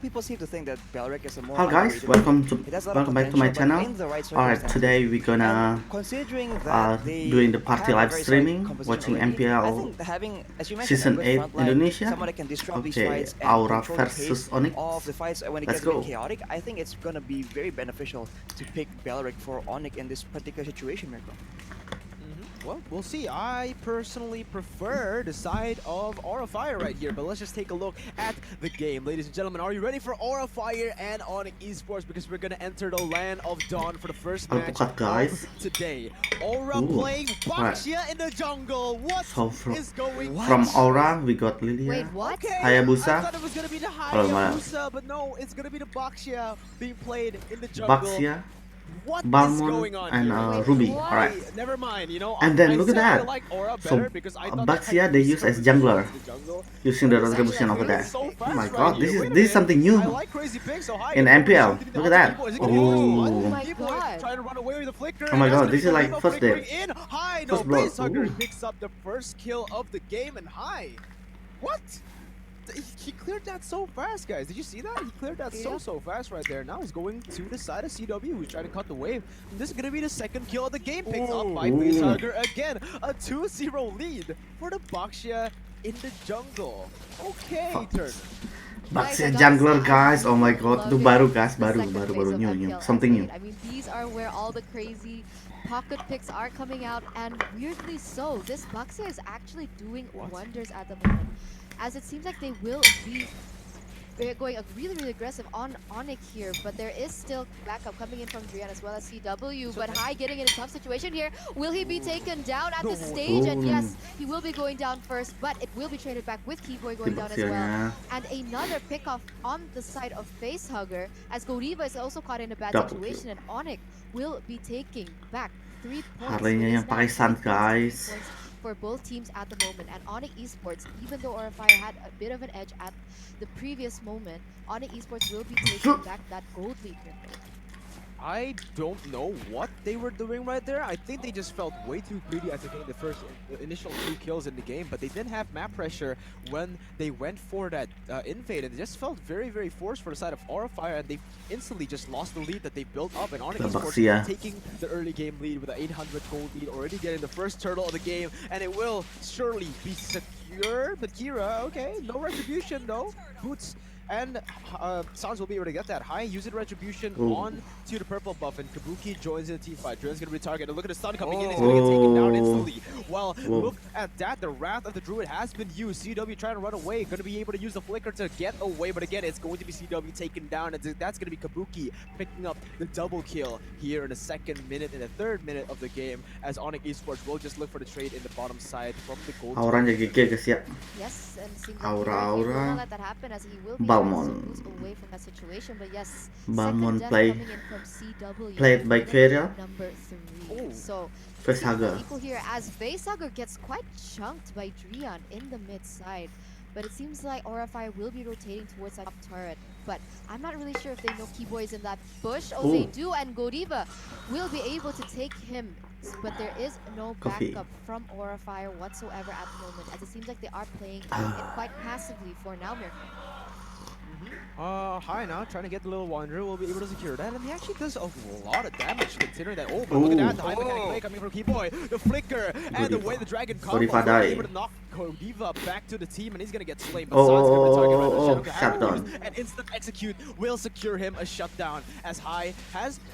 People seem to think that Belric is a more Hi guys, underrated pick. It has a lot of welcome back to my potential, but channel. in the right Alright, circumstances. today we're And gonna considering that they doing the party have a live very solid streaming, composition watching already, I MPL think having, as you mentioned, a Season good 8 front line, Indonesia. someone that can disrupt these Okay, fights and Aura control the pace versus Onic. of the fights when it Let's gets a bit go. chaotic, I think it's gonna be very beneficial to pick Belric for Onic in this particular situation, Mirko. Well, we'll see. I personally prefer the side of Aura Fire right here, but let's just take a look at the game. Ladies and gentlemen, are you ready for Aura Fire and Onic Esports? Because we're going to enter the land of Dawn for the first match guys. of today. Aura Ooh. playing Baxia in the jungle. What is going on? From Aura, we got Lilia. Wait, what? Okay, Hayabusa. I thought it was going to be the Hayabusa, but no, it's going to be the Baxia being played in the jungle. Baxia, What is Balmond, going on and here? Ruby. What? Alright. Never mind, you know. And then I look at said I that. like Aura So better because I thought Baxia they use as jungler, using the retribution over there. So Oh my fast god, right this here. is Wait a this is minute. something new I like crazy picks, so high in MPL. Look at that. Is it Oh. Oh my People god. trying to run away with the flicker. Oh my and that's god, this is gonna be like Lima first flickering day. in. High, First no, blood. Facehugger Ooh. picks up the first kill of the game, and High. What? He cleared that so fast, guys. Did you see that? He cleared that so fast right there. Now he's going to the side of CW, who's trying to cut the wave. And this is going to be the second kill of the game. Picked up by Facehugger again. A 2-0 lead for the Baxia in the jungle. Okay, Turner. Baxia jungler guys, oh my god, itu baru guys, baru new, something new. I mean, these are where all the crazy pocket picks are coming out, and weirdly so, this Baxia is actually doing wonders at the moment, as it seems like they will be going really aggressive on Onic here, but there is still backup coming in from Drian as well as CW, but High getting in a tough situation here. Will he be taken down at the stage? And yes, he will be going down first, but it will be traded back with Keyboy going down as well. And another pick off on the side of Facehugger, as Ggwp is also caught in a bad situation, and Onic will be taking back 3 points. Harley-nya yang pakai sun guys. For both teams at the moment, and Onic Esports, even though Aura Fire had a bit of an edge at the previous moment, Onic Esports will be taking back that gold lead. I don't know what they were doing right there. I think they just felt way too greedy after getting the initial 2 kills in the game, but they didn't have map pressure when they went for that invade, and it just felt very forced for the side of Aura Fire, and they instantly just lost the lead that they built up, and Onic Esports taking the early game lead with an 800 gold lead, already getting the first turtle of the game, and it will surely be secure. But Kira, okay, no retribution though. Boots and Sans will be able to get that high. Use it retribution on to the purple buff, and Kabuki joins in the team fight. Dren's gonna be targeted. Look at the stun coming in. He's gonna get taken down instantly. Well, look at that. The Wrath of the Druid has been used. CW trying to run away. Gonna be able to use the flicker to get away, but again, it's going to be CW taken down, and that's gonna be Kabuki picking up the double kill here in the 2nd minute and the 3rd minute of the game, as Onic Esports will just look for the trade in the bottom side from the gold. Auranya GG guys ya. Yes, and seems like Aura he will not let that happen, as he will be Balmond. away from that situation. But yes, Balmond coming in from CW, played by Queria. number 3. So Facehugger. equal here, as Facehugger gets quite chunked by Drian in the mid side. But it seems like Aura Fire will be rotating towards that top turret. But I'm not really sure if they know Keyboy is in that bush. Oh, they do, and Ggwp will be able to take him. But there is no backup from Aura Fire whatsoever at the moment, as it seems like they are playing it quite passively for now, Mirko. High now, trying to get the little Wanderer, will be able to secure that, and he actually does a lot of damage considering that. Oh, but look at that, the high mechanic play coming from Keyboy, the flicker, and the way the dragon combo is able to knock Ggwp back to the team, and he's gonna get slain. But and instant execute will secure him a shutdown, as High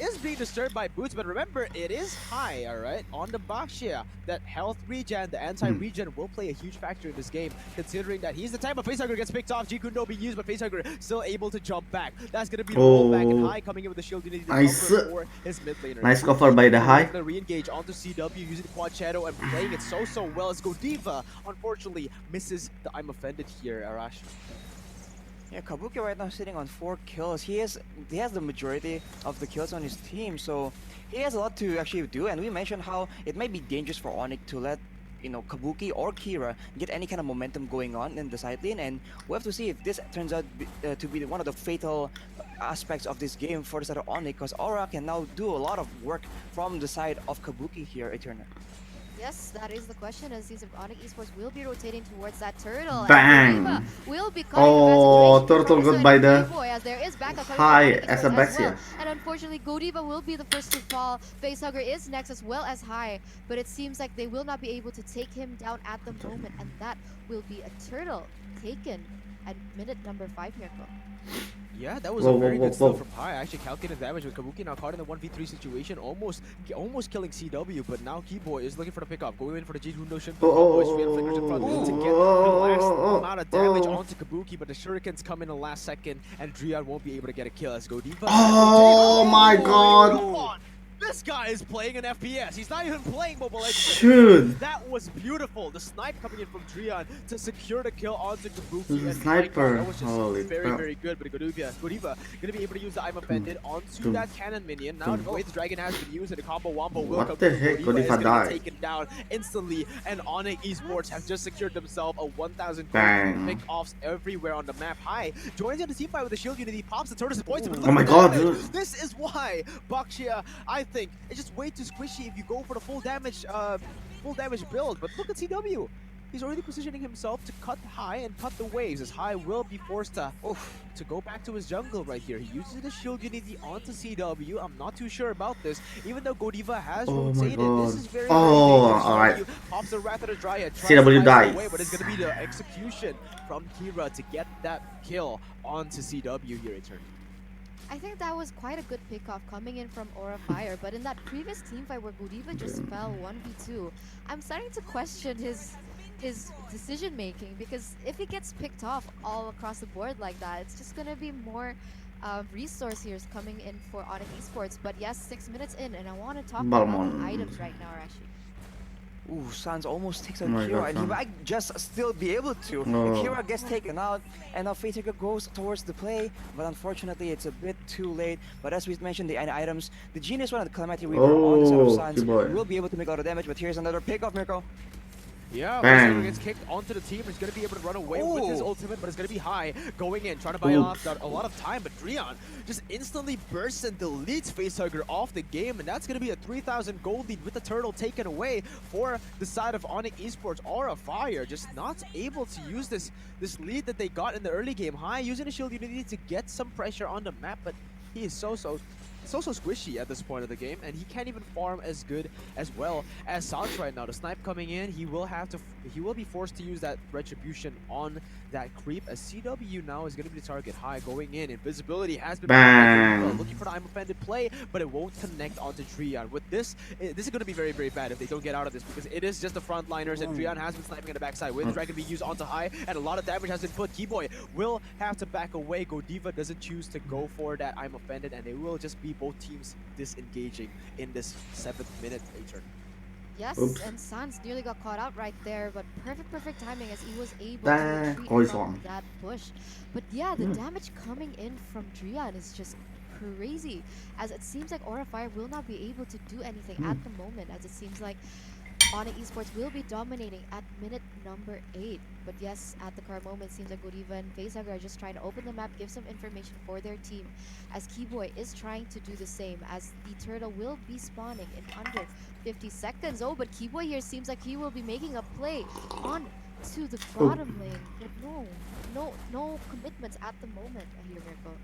is being disturbed by Boots, but remember, it is High, alright, on the Baxia. That health regen, the anti-regen will play a huge factor in this game, considering that he's the type of Facehugger gets picked off. G could not be used, but Facehugger still able to jump back. That's gonna be the rollback, and High coming in with the shield unity for his mid laner. Nice cover by the High. Re-engage onto CW using the quad shadow and playing it so well, as Ggwp unfortunately misses the I'm offended here, Arash. Yeah, Kabuki right now sitting on 4 kills. He has the majority of the kills on his team, so he has a lot to actually do. And we mentioned how it might be dangerous for Onic to let Kabuki or Kira get any kind of momentum going on in the side lane, and we have to see if this turns out to be one of the fatal aspects of this game for the side of Onic, because Aura can now do a lot of work from the side of Kabuki here, Eternal. Yes, that is the question. It seems like Onic Esports will be rotating towards that turtle. Bang. And Godiva will be cutting Oh, the turtle concentration got from by his the Ggwp as there is backup coming from high Onic as a Esports as well. Baxia. And unfortunately, Godiva will be the first to fall. Facehugger is next as well as High, but it seems like they will not be able to take him down at the moment, and that will be a turtle taken at minute number 5, Mirko. Yeah, that was Whoa, a whoa, very whoa, good steal whoa. from High. Actually calculated damage with Kabuki now caught in the 1v3 situation, almost killing CW, but now Keyboy is looking for the pickoff, going in for the Jirundo Shimpo combo. His real fingers in front to get the last amount of damage onto Kabuki, but the shurikens come in the last second, and Drian won't be able to get a kill as Godiva. Oh my god. Come on! This guy is playing an FPS. He's not even playing Mobile Legends. Shoot. That was beautiful. The snipe coming in from Drian to secure the kill onto Kabuki. The And sniper. my God, that was just Holy very, crap. very good. But Godiva gonna be able to use the I'm offended onto Boom. that cannon minion. Now the way the dragon has been used and the combo wombo will What come the through. heck? Godiva is Godiva gonna died. get taken down instantly. And Onic Esports have just secured themselves a 1,000 Bang. pick offs everywhere on the map. High joins in the team fight with the shield unity, pops the turtles and points him. Oh my god, dude. This is why Baxia, I think, is just way too squishy if you go for the full damage build. But look at CW. He's already positioning himself to cut High and cut the waves, as High will be forced to go back to his jungle right here. He uses the shield unity onto CW. I'm not too sure about this, even though Godiva has Oh my rotated. god. This is very, Oh, very dangerous. alright. CW pops the Wrath of the Dryad, tries CW to dies. away, but it's going to be the execution from Kira to get that kill onto CW here in turn. I think that was quite a good pickoff coming in from Aura Fire, but in that previous team fight where Godiva just fell 1v2, I'm starting to question his decision making, because if he gets picked off all across the board like that, it's just gonna be more resource here coming in for Onic Esports. But yes, 6 minutes in, and I want to talk about Balmond. the items right now, Rashi. Ooh, Sans almost takes out Oh my Kira, God, and he Sans. might just still be able to. No. Kira gets taken out, and now Facehacker goes towards the play, but unfortunately it's a bit too late. But as we mentioned, the items, the Genius One and the Calamity Weaver on the side of Oh, Sans good boy. will be able to make a lot of damage, but here's another pick off, Mirko. Yeah, Bang. Baxia gets kicked onto the team. He's going to be able to run away with his Oh. ultimate, but it's going to be High going in, trying to buy Ooh. off a lot of time. But Drian just instantly bursts and deletes Facehugger off the game, and that's going to be a 3,000 gold lead with the turtle taken away for the side of Onic Esports. Aura Fire just not able to use this lead that they got in the early game. High using a shield unity to get some pressure on the map, but he is so squishy at this point of the game, and he can't even farm as good as well as Sans right now. The snipe coming in, he will be forced to use that retribution on that creep, as CW now is going to be the target. High going in, invisibility has been Bang. looking for the I'm offended play, but it won't connect onto Drian. With this is going to be very, very bad if they don't get out of this, because it is just the frontliners, and Drian has been sniping at the backside with the dragon being used onto High, and a lot of damage has been put. Keyboy will have to back away. Godiva doesn't choose to go for that I'm offended, and it will just be both teams disengaging in this 7th minute later. Yes, Oops. and Sans nearly got caught out right there, but perfect timing as he was able That to retreat goes from on. that push. But yeah, the damage coming in from Drian is just crazy, as it seems like Aura Fire will not be able to do anything at the moment, as it seems like Onic Esports will be dominating at minute number 8. But yes, at the current moment, it seems like Godiva and Facehugger are just trying to open the map, give some information for their team, as Keyboy is trying to do the same, as the turtle will be spawning in under 50 seconds. Oh, but Keyboy here seems like he will be making a play on to the bottom lane, but no commitments at the moment here, Mirko.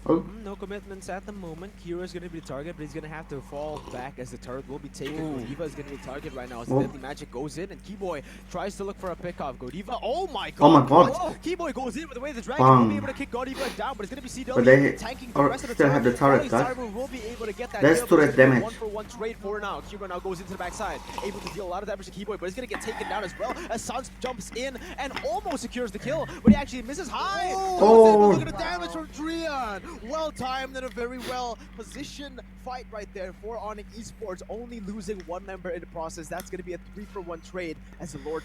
Oh. No commitments at the moment. Kira is going to be the target, but he's going to have to fall back as the turret will be taken. Godiva is going to be the target right now as the Deadly Magic goes in, and Keyboy tries to look for a pickoff. Godiva, oh my god! Oh my god. What? Keyboy goes in with the way the dragon will be able to kick Godiva down, but it's going to be CW But they tanking the or rest of the still turret. have the turret, Only guys. Cyber will be able to get that That's kill, but it's turret gonna be a damage. 1-for-1 trade for now. Kira now goes into the backside, able to deal a lot of damage to Keyboy, but he's going to get taken down as well as Sans jumps in and almost secures the kill, but he actually misses High. Oh. Look at the damage from Drian. Well timed and a very well positioned fight right there for Onic Esports, only losing one member in the process. That's going to be a 3-for-1 trade as the Lord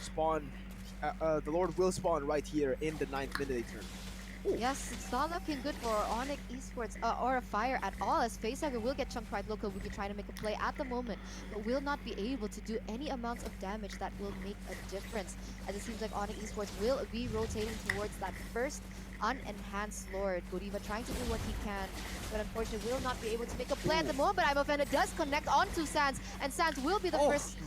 will spawn right here in the 9th minute turn. Yes, it's not looking good for Onic Esports or a Fire at all, as Facehugger will get chunked right local. We can try to make a play at the moment, but will not be able to do any amounts of damage that will make a difference, as it seems like Onic Esports will be rotating towards that first unenhanced Lord. Godiva trying to do what he can, but unfortunately will not be able to make a play at the moment. I'm offended does connect onto Sans, and Sans will be the first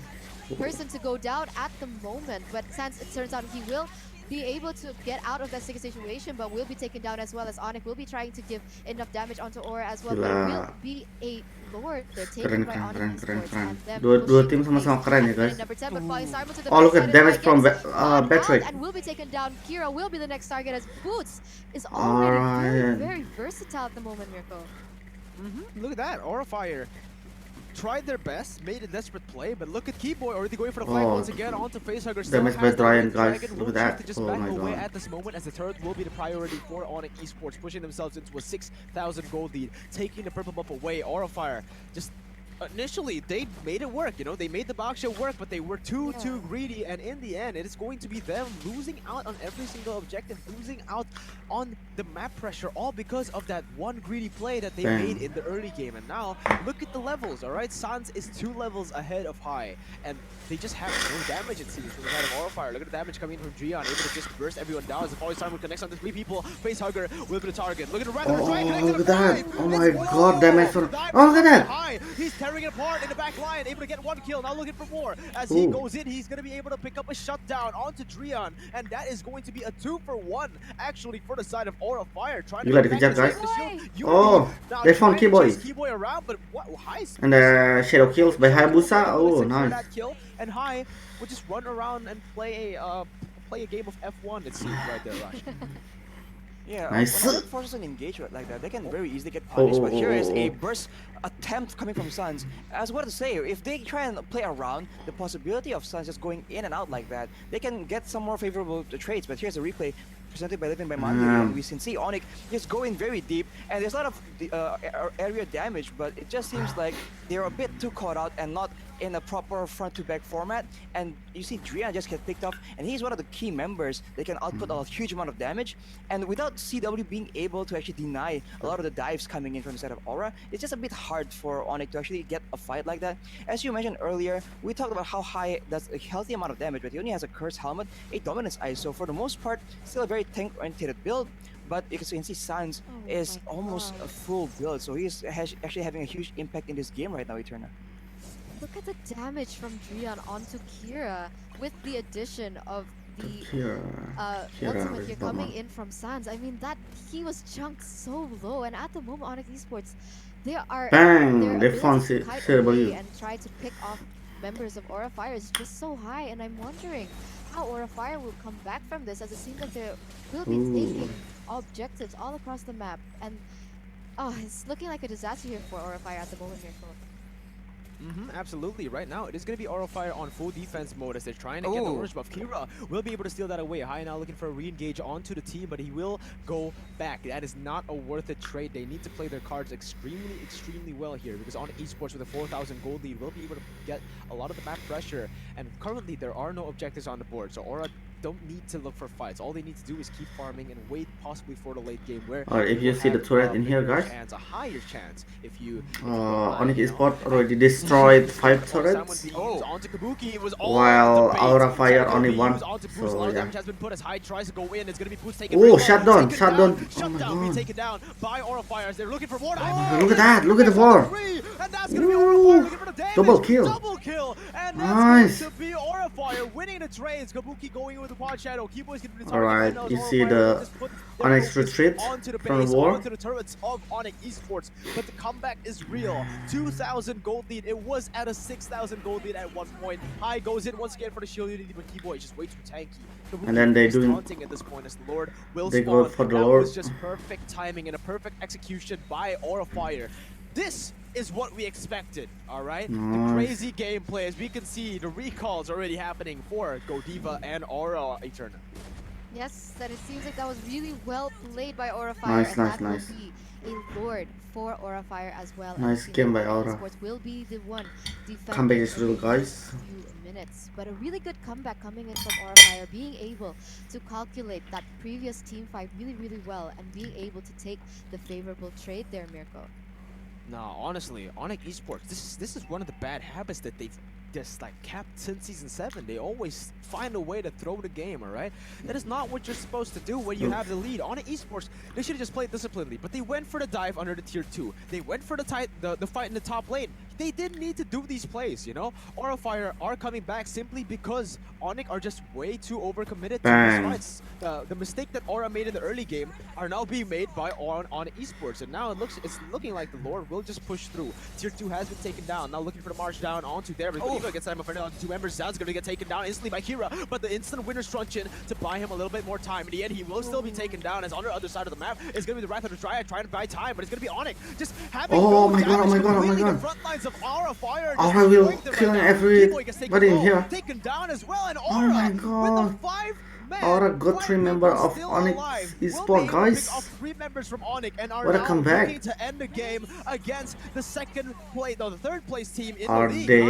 person to go down at the moment. But since it turns out he will be able to get out of that sticky situation, but will be taken down as well as Onic will be trying to give enough damage onto Aura as well. There will Gila. be a Lord. They're Keren, taken by keren, Onic keren, keren, Esports keren. and them Dua tim pushing the sama-sama pace keren ya at guys. minute number 10, but falling Simon to the Oh, look backside at and damage High from gets caught Patrick. out and will be taken down. Kira will be the next target as Boots is already Alright. very versatile at the moment, Mirko. Look at that, Aura Fire tried their best, made a desperate play, but look at Keyboy already going for the flag once again onto Facehugger. Still Damage has by the Ryan, win. guys. Dragon Look will at choose that. to just Oh back my away god. at this moment, as the turret will be the priority for Onic Esports, pushing themselves into a 6,000 gold lead, taking the purple buff away. Aura Fire just initially they made it work, you know, they made the Baxia work, but they were too greedy, and in the end it is going to be them losing out on every single objective, losing out on the map pressure, all because of that one greedy play that they made in the early game. And now look at the levels, all right? Sans is 2 levels ahead of High, and they just have no damage, it seems, from the side of Aura Fire. Look at the damage coming in from Gian, able to just burst everyone down as the Falling Star connects on the 3 people. Facehugger will be the target. Look at the red Look at that. Oh my god, damage from... Oh, look at that. He's tearing it apart in the back line, able to get 1 kill, now looking for more. As he goes in, he's going to be able to pick up a shutdown onto Drian, and that is going to be a 2-for-1, actually, for the side of Aura Fire. Trying to Gila, get back dikejar, the guys. shield. Oh, Now they found trying to chase Keyboy. Keyboy around, but what? High And shadow kills by Hayabusa. Oh, nice. that kill, and High will just run around and play a game of F1, it seems, right there, Rush. Yeah, Nice. when Onic forces an engagement like that, they can very easily get punished. But here is a burst attempt coming from Suns. As what to say, if they try and play around the possibility of Suns just going in and out like that, they can get some more favorable trades. But here's a replay presented by Living by Monday, and we can see Onic just going very deep, and there's a lot of area damage, but it just seems like they're a bit too caught out and not in a proper front to back format. And you see Drian just get picked off, and he's one of the key members. They can output a huge amount of damage, and without CW being able to actually deny a lot of the dives coming in from the side of Aura, it's just a bit hard for Onic to actually get a fight like that. As you mentioned earlier, we talked about how High does a healthy amount of damage, but he only has a Curse Helmet, a Dominance Eye, so for the most part, still a very tank-oriented build. But you can see Sans is almost a full build, so he's actually having a huge impact in this game right now, Eterna. Look at the damage from Drian onto Kira with the addition of the ultimate here coming in from Sans. I mean, that he was chunked so low, and at the moment Onic Esports, they are they found away and try to pick off members of Aura Fire is just so high, and I'm wondering how Aura Fire will come back from this, as it seems like they will be taking objectives all across the map, and it's looking like a disaster here for Aura Fire at the moment here. Absolutely. Right now, it is going to be Aura Fire on full defense mode as they're trying to get the orange buff. Kira will be able to steal that away. High now looking for a re-engage onto the team, but he will go back. That is not a worth it trade. They need to play their cards extremely well here, because Onic Esports with a 4,000 gold lead will be able to get a lot of the map pressure, and currently there are no objectives on the board, so Aura don't need to look for fights. All they need to do is keep farming and wait possibly for the late game, where if you see the turret in here, guys, a higher chance if you Onic Esports already destroyed 5 turrets, onto Kabuki. It was all while Aura Fire only 1. So yeah, damage has been put as High tries to go in. It's gonna be Boots taken. Shutdown. Be taken down by Aura Fire as they're looking for more. Look at that, look at the war. And that's gonna be Aura Fire looking for the damage. Double kill. And that's going to be Aura Fire winning the trades. Kabuki going with the Pod Shadow. Keyboy's going to be the target. Alright, you see the Onyx retreat from the war. Onto the turrets of Onic Esports, but the comeback is real. 2,000 gold lead. It was at a 6,000 gold lead at one point. High goes in once again for the shield unity, but Keyboy is just way too tanky. Kabuki And then they is taunting at this point as the Lord will they spawn. go for the That Lord. was just perfect timing and a perfect execution by Aura Fire. This is what we expected, all right? The crazy gameplay, as we can see, the recalls already happening for Godiva and Aura Eterna. Yes, that it seems like that was really well played by Aura Fire, and that nice. will be a Lord for Aura Fire as well. Nice game by Aura. Sports will be the one defending Comeback is real, in the guys. next few minutes, but a really good comeback coming in from Aura Fire, being able to calculate that previous team fight really well, and being able to take the favorable trade there, Mirko. No, honestly, Onic Esports, this is one of the bad habits that they've just like kept since season 7. They always find a way to throw the game, alright? That is not what you're supposed to do when you have the lead. Onic Esports, they should have just played disciplinedly, but they went for the dive under the tier 2. They went for the fight in the top lane. they didn't need to do these plays, you know? Aura Fire are coming back simply because Onic are just way too overcommitted to these Bang. fights. The mistake that Aura made in the early game are now being made by on Esports, and now it's looking like the Lord will just push through. Tier 2 has been taken down, now looking for the march down onto there, but Ggwp gets time for the 2 members down, is going to get taken down instantly by Kira, but the instant winner's truncheon to buy him a little bit more time. In the end, he will still be taken down, as on the other side of the map is going to be the Wrath of the Dryad trying to buy time, but it's going to be Onic just having Oh no my god, oh my damage god, oh my completely. god. The front lines of Aura Fire Aura will destroying them kill right now. everybody Ggwp gets taken in low, here. taken down as well, and Oh Aura my with god. the 5-man, Aura got 3 members of still Onic alive, Esports, will be able to guys. pick off 3 members from Onic and are What a now comeback. looking to end the game against the the third place team in Are the league. they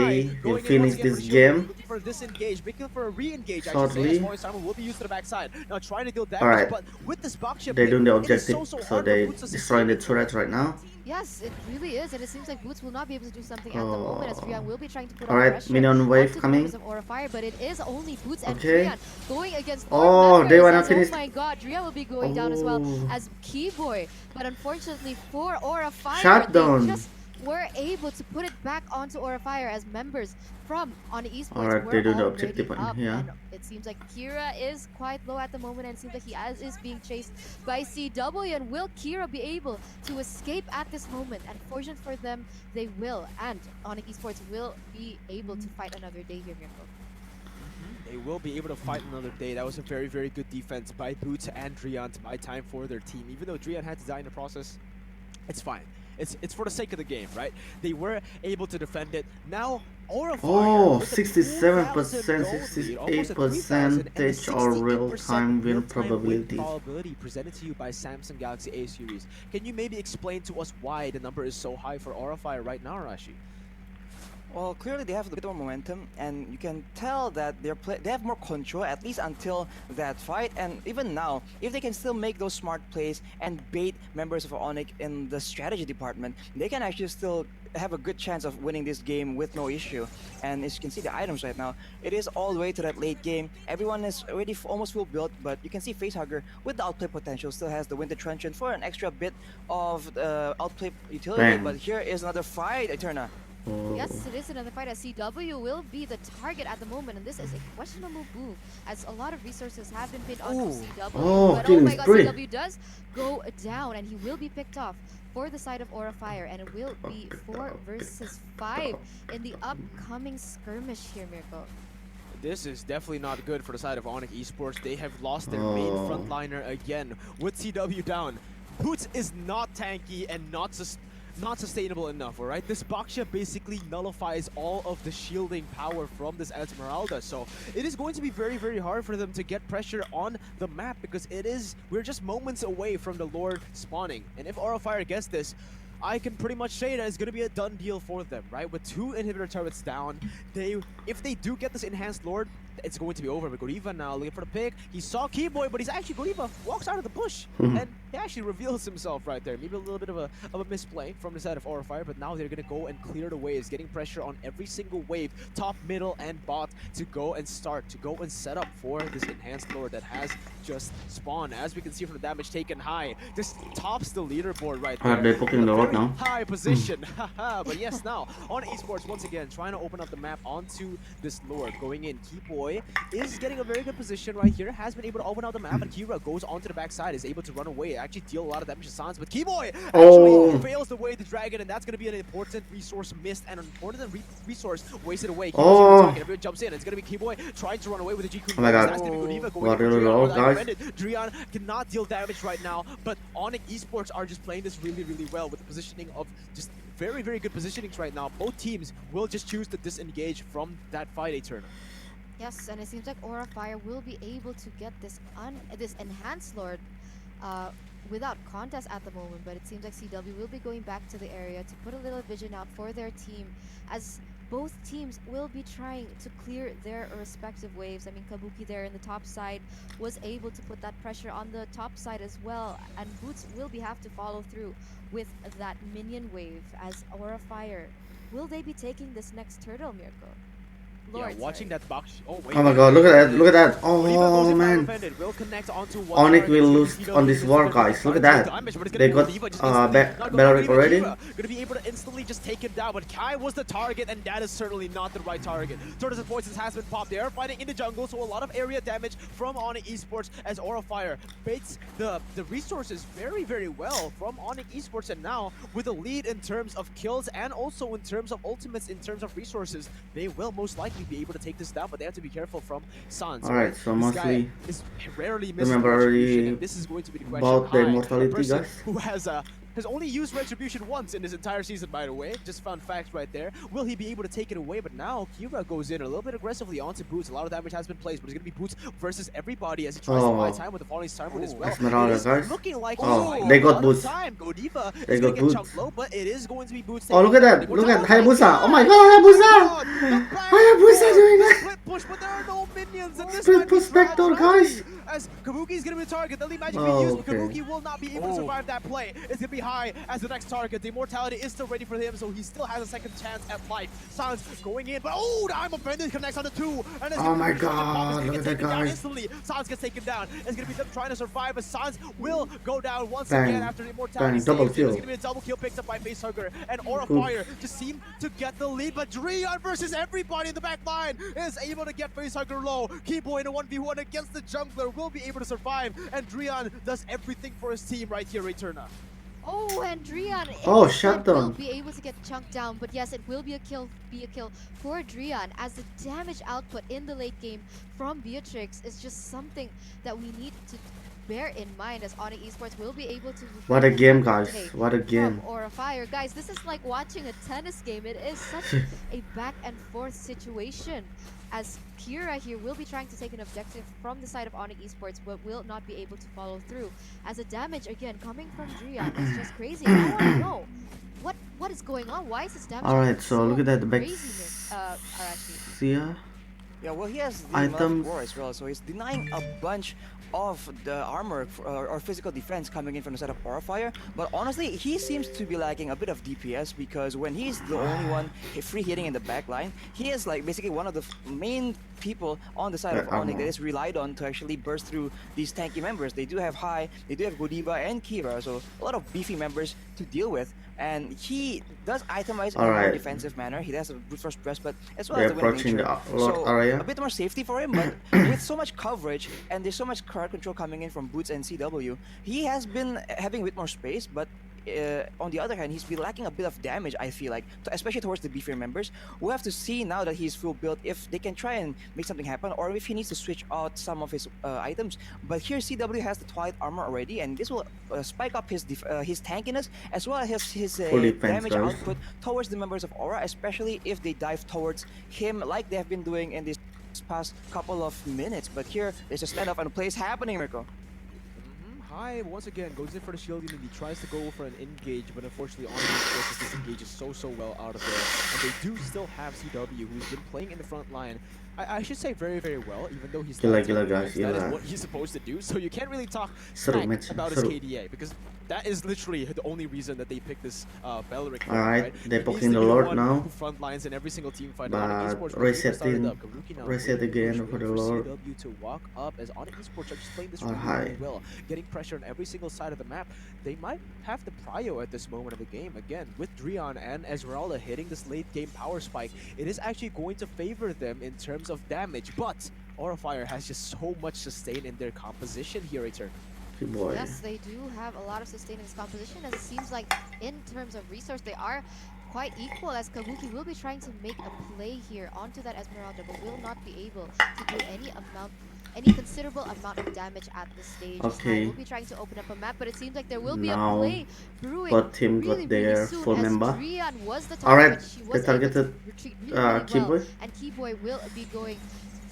will Going in once finish again for this the shield, game? looking for disengage, looking for a re-engage, I should say, Shortly. as Falling Simon will be used to the backside. Now trying to deal damage, Alright. but with this Baxia They're pick, doing the it is objective, so so hard they for Boots to destroying the sustain. turret right now. Yes, it really is, and it seems like Boots will not be able to do something at the moment, as Drian will be trying to put on Alright, pressure minion wave onto the coming. members of Aura Fire, but it is only Boots and Okay. Drian going against Oh, 4 they wanna members, finish. oh my god, Drian will be going down as well Oh. as Keyboy, but unfortunately for Aura Fire, Shutdown. they just were able to put it back onto Aura Fire as members from Onic Esports Alright, were they do the already objective on up, here. and it seems like Kira is quite low at the moment, and it seems like he is being chased by CW, and will Kira be able to escape at this moment? Unfortunate for them, they will, and Onic Esports will be able to fight another day here, Mirko. They will be able to fight another day. That was a very, very good defense by Boots and Drian to buy time for their team. Even though Drian had to die in the process, it's fine. It's for the sake of the game, right? They were able to defend it. Now, Aura Fire, Oh, with a 67%, 2,000 gold lead, almost a 3,000, and a 68% or 68% real-time win real-time probability. probability presented to you by Samsung Galaxy A series. Can you maybe explain to us why the number is so high for Aura Fire right now, Rashi? Well, clearly they have a bit more momentum, and you can tell that they have more control, at least until that fight. And even now, if they can still make those smart plays and bait members of Onic in the strategy department, they can actually still have a good chance of winning this game with no issue. And as you can see the items right now, it is all the way to that late game. Everyone is already almost full built, but you can see Facehugger with the outplay potential still has the Winter Truncheon for an extra bit of outplay utility. Bang. But here is another fight, Eterna. Oh. Yes, it is another fight as CW will be the target at the moment, and this is a questionable move as a lot of resources have been pinned onto Ooh. CW. Oh, but oh killing my god, spree. CW does go down, and he will be picked off for the side of Aura Fire, and it will be 4 versus 5 in the upcoming skirmish here, Mirko. This is definitely not good for the side of Onic Esports. They have lost their main Oh. frontliner again with CW down. Boots is not tanky and not sustainable enough, alright? This Baxia basically nullifies all of the shielding power from this Esmeralda, so it is going to be very, very hard for them to get pressure on the map because we're just moments away from the Lord spawning. And if Aura Fire gets this, I can pretty much say that it's going to be a done deal for them, right? With 2 inhibitor turrets down, if they do get this enhanced Lord, it's going to be over. But Ggwp now looking for the pick. He saw Keyboy, but he's actually Ggwp walks out of the bush and he actually reveals himself right there. Maybe a little bit of a misplay from the side of Aura Fire, but now they're going to go and clear the waves, getting pressure on every single wave, top, middle, and bot to go and set up for this enhanced Lord that has just spawned. As we can see from the damage taken high, just tops the leaderboard right there. They're poking the road now. High position. But yes, now on Esports once again trying to open up the map onto this Lord. Going in, Keyboy is getting a very good position right here. Has been able to open up the map, and Kira goes onto the backside, is able to run away, actually deal a lot of damage to Sans. But Keyboy actually fails the way the dragon, and that's going to be an important resource missed and an important resource wasted away. Keyboy's everyone jumps in. It's going to be Keyboy trying to run away with the G-Kun. Oh my god. That's going to be Ggwp going What for really Drian, low, but guys. defended. Drian cannot deal damage right now, but Onic Esports are just playing this really, really well with the positioning of just very, very good positionings right now. Both teams will just choose to disengage from that fight, Eterna. Yes, and it seems like Aura Fire will be able to get this enhanced Lord without contest at the moment, but it seems like CW will be going back to the area to put a little vision out for their team, as both teams will be trying to clear their respective waves. I mean, Kabuki there in the top side was able to put that pressure on the top side as well, and Boots will have to follow through with that minion wave as Aura Fire. Will they be taking this next turtle, Mirko? Lord, watching sorry. that box. Oh wait. Oh my god, look at that, look at that. Godiva goes Oh in power man. offended. Will connect onto one Onic target. will It's gonna be lose CW on this who's war, gonna guys. Look at deal that. damage, but it's They gonna got be Godiva just instantly. Not Belleric already. Gonna be able to instantly just take it down, but Kai was the target, and that is certainly not the right target. Tortoise and Poisons has been popped. They are fighting in the jungle, so a lot of area damage from Onic Esports as Aura Fire baits the resources very, very well from Onic Esports, and now with a lead in terms of kills and also in terms of ultimates, in terms of resources, they will most likely be able to take this down, but they have to be careful from Sans. Alright, so This guy mostly is rarely missing remember retribution, already and this is going to be the question. about the Hi, a immortality, person guys. who has only used retribution once in his entire season, by the way. Just found facts right there. Will he be able to take it away? But now Kira goes in a little bit aggressively onto Boots. A lot of damage has been placed, but it's going to be Boots versus everybody as he tries to buy time with the falling Starwood as well. Esmeralda, It is guys. looking like They got Boots. Boots. Time. Godiva They is got going to get Boots. chunked low, but it is going to be Boots. Oh, look at that. Look at Hayabusa. Oh my god, Hayabusa. Hayabusa doing The that. split push, but there are no minions, and this Split might be push backdoor, tragedy, guys. as Kabuki is going to be the target. The lead magic Oh, being used, but okay. Kabuki will not be able to survive that play. It's going to be high as the next target. The immortality is still ready for him, so he still has a second chance at life. Sans going in, but oh, the I'm offended connects on the two. And Oh my god, look at that guy. Instantly, Sans gets taken down. It's going to be them trying to survive, but Sans will go down once Bang. again after the immortality. Bang, double saves him. kill. It's going to be a double kill picked up by Facehugger, and Aura Good. Fire just seem to get the lead, but Drion versus everybody in the back line is able to get Facehugger low. Keyboy in a 1v1 against the jungler will be able to survive, and Drion does everything for his team right here, Returna. Oh, and Drian Oh, instead shut will down. be able to get chunked down, but yes, it will be a kill for Drian, as the damage output in the late game from Beatrix is just something that we need to bear in mind, as Onic Esports will be able to. What a game, guys. today What a game. From Aura Fire, guys, this is like watching a tennis game. It is such a back and forth situation, as Kira here will be trying to take an objective from the side of Onic Esports, but will not be able to follow through, as the damage again coming from Drian is just crazy. And I want to know what is going on. Why is this damage? Alright, so look at that, the crazy, Baxia. Yeah, well, he has the Items. Melodic Roar as well, so he's denying a bunch of the armor or physical defense coming in from the side of Aura Fire. But honestly, he seems to be lacking a bit of DPS, because when he's the only one free hitting in the back line, he is like basically one of the main people on the side of Onic that is relied on to actually burst through these tanky members. They do have Hai, they do have Godiva and Kira, so a lot of beefy members to deal with. And he does itemize in a more defensive manner. He has a brute force breast, but as well as the winning approaching nature. the Lord So area. a bit more safety for him, but with so much coverage and there's so much crowd control coming in from Boots and CW, he has been having a bit more space, but on the other hand, he's been lacking a bit of damage, I feel like, especially towards the beefier members. We'll have to see now that he's full build if they can try and make something happen, or if he needs to switch out some of his items. But here CW has the Twilight armor already, and this will spike up his tankiness as well as his damage output towards the members of Aura, especially if they dive towards him like they have been doing in this past couple of minutes. But here, there's a standoff and a play is happening, Mirko. Hai once again goes in for the shielding, and he tries to go for an engage, but unfortunately Onic Esports disengages so well out of there. And they do still have CW, who's been playing in the front line. I should say very very well, even though he's Gila, that guys, is gila. what he's supposed to do. So you can't really talk Seru, smack match, about his seru. KDA, because that is literally the only reason that they picked this Belleric. Alright, they're He needs poking to the be Lord one now. who front lines in every single team fight. But Onic Esports resetting- now reset waiting again push, for the waiting Lord. CW to walk up, as Onic Esports are just playing this Oh, really, hi. really well, getting pressure on every single side of the map. They might have the prio at this moment of the game. Again, with Drion and Esmeralda hitting this late game power spike, it is actually going to favor them in terms of damage, but Aura Fire has just so much sustain in their composition here, Return. Boy. Yes, they do have a lot of sustain in this composition, as it seems like in terms of resource, they are quite equal, as Kabuki will be trying to make a play here onto that Esmeralda, but will not be able to do any considerable amount of damage at this stage. Okay. We'll be trying to open up a map, but it seems like there will be Now, a play brewing but team got really their soon, full as member. Drian was the target, Alright, but she they was able to targeted retreat really well, Keyboy. and Keyboy will be going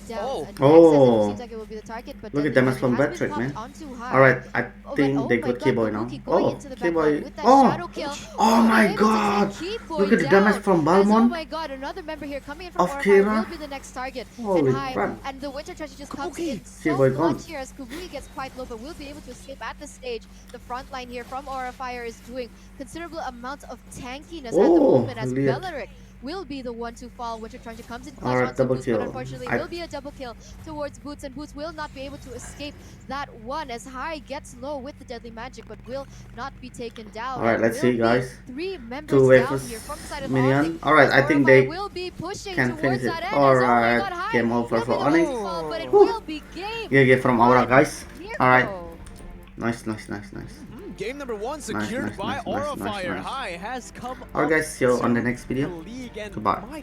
down. Oh. Next, as Oh. it seems like it will be the target, but Look then at damage he from has been Patrick, man. popped onto Hai. Alright, I Oh, think but, they oh got my God, Keyboy now. Kabuki going Oh, into the back line Keyboy. with that Oh! shadow kill. Oh my able to god! take Keyboy Look at the down. damage from As, oh Balmond. my god, another member here coming in from Of Aura Kira. will be the next target. Holy and Hai, crap. and the Winter Treasure just comes Kabuki. in so Keyboy gone. clutch here, as Kabuki gets quite low, but will be able to escape at this stage. The front line here from Aura Fire is doing considerable amounts of tankiness at the Oh, moment, as lihat. Belleric will be the one to fall. Winter Truncheon comes in Alright, clutch onto double Boots, but kill. unfortunately it will be a double kill towards Boots, and Boots will not be able to escape that one as High gets low with the deadly magic, but will not be taken down. Alright, And let's will see, be guys. 3 members Two down versus here from the side of minion. Onic. Alright, As I think Aurafire they will be pushing can towards finish it. that end. As oh my Alright, god, High game over will for be the one Onic. to fall, but it Whew. will be game. GG from Aura, one. guys. Here Alright, go. nice. Game number 1 secured nice, by nice, Aura nice, Fire. nice. High has come Alright up guys, see you on the to next video. the league, and Goodbye. my